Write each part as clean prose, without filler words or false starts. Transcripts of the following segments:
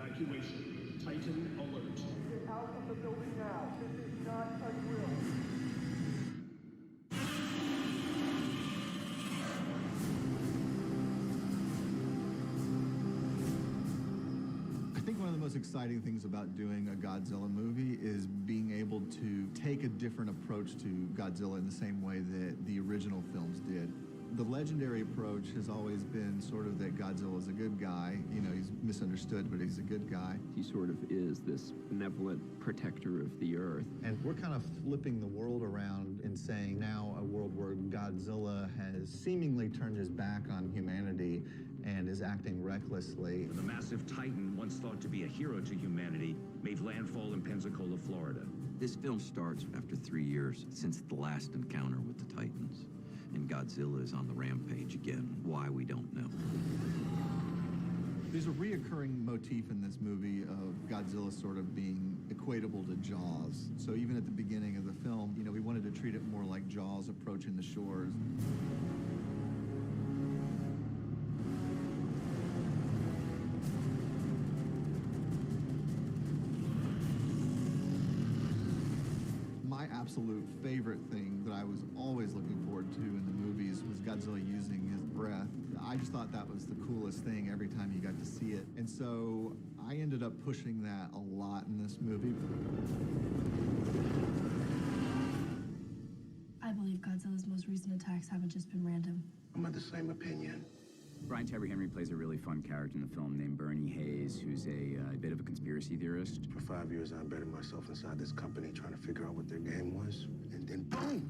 Evacuation. Titan alert. Get out of the building now. This is not a drill. I think one of the most exciting things about doing a Godzilla movie is being able to take a different approach to Godzilla in the same way that the original films did. The legendary approach has always been sort of that Godzilla is a good guy. You know, he's misunderstood, but he's a good guy. He sort of is this benevolent protector of the Earth. And we're kind of flipping the world around and saying now a world where Godzilla has seemingly turned his back on humanity and is acting recklessly. The massive Titan, once thought to be a hero to humanity, made landfall in Pensacola, Florida. This film starts after 3 years since the last encounter with the Titans. And Godzilla is on the rampage again. Why, we don't know. There's a reoccurring motif in this movie of Godzilla sort of being equatable to Jaws. So even at the beginning of the film, you know, we wanted to treat it more like Jaws approaching the shores. My absolute favorite thing that I was always looking forward to in the movies was Godzilla using his breath. I just thought that was the coolest thing every time you got to see it. And so I ended up pushing that a lot in this movie. I believe Godzilla's most recent attacks haven't just been random. I'm of the same opinion. Brian Tyree Henry plays a really fun character in the film named Bernie Hayes, who's a bit of a conspiracy theorist. For 5 years, I embedded myself inside this company trying to figure out what their game was. And then, boom,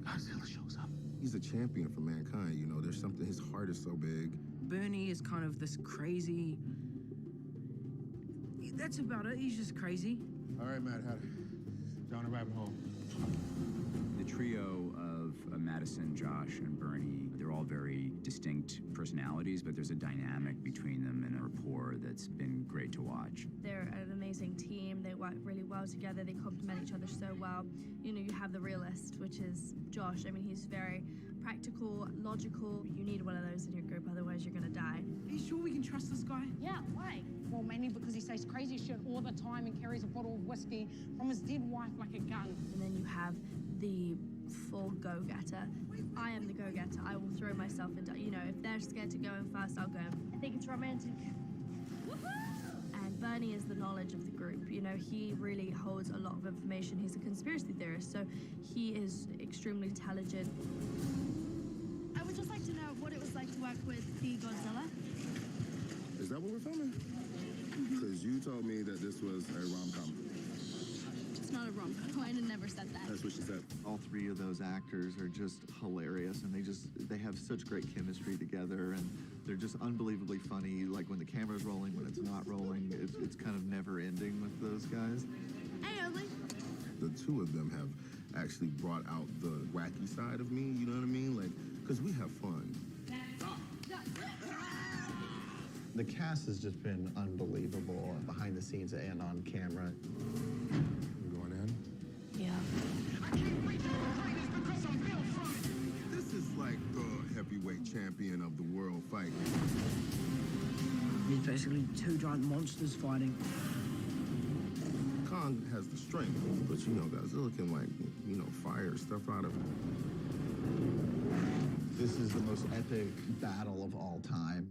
Godzilla shows up. He's a champion for mankind, you know. There's something, his heart is so big. Bernie is kind of this crazy... That's about it, he's just crazy. All right, Matt, down a rabbit hole. The trio of Madison, Josh, and Bernie, they're all very distinct personalities, but there's a dynamic between them and a rapport that's been great to watch. They're an amazing team. They work really well together. They complement each other so well. You know, you have the realist, which is Josh. I mean, he's very practical, logical. You need one of those in your group, otherwise you're gonna die. Are you sure we can trust this guy? Yeah, why? Well, mainly because he says crazy shit all the time and carries a bottle of whiskey from his dead wife like a gun. And then you have the full go-getter. I am the go-getter. I will throw myself into, you know, if they're scared to go in first, I'll go in. I think it's romantic. And Bernie is the knowledge of the group. You know, he really holds a lot of information. He's a conspiracy theorist, so he is extremely intelligent. I would just like to know what it was like to work with the Godzilla. Is that what we're filming? Because you told me that this was a rom-com. It's not a rom-com. I never said that. That's what she said. All three of those actors are just hilarious, and they have such great chemistry together, and they're just unbelievably funny. Like when the camera's rolling, when it's not rolling, it's kind of never ending with those guys. Hey, Oakley. The two of them have actually brought out the wacky side of me, you know what I mean? Like, because we have fun. The cast has just been unbelievable, behind the scenes and on camera. You going in? Yeah. I can't wait to fight this because I'm built from it. This is like the heavyweight champion of the world fight. It's basically two giant monsters fighting. Kong has the strength, but you know, Godzilla can, like, you know, fire stuff out of it. This is the most epic battle of all time.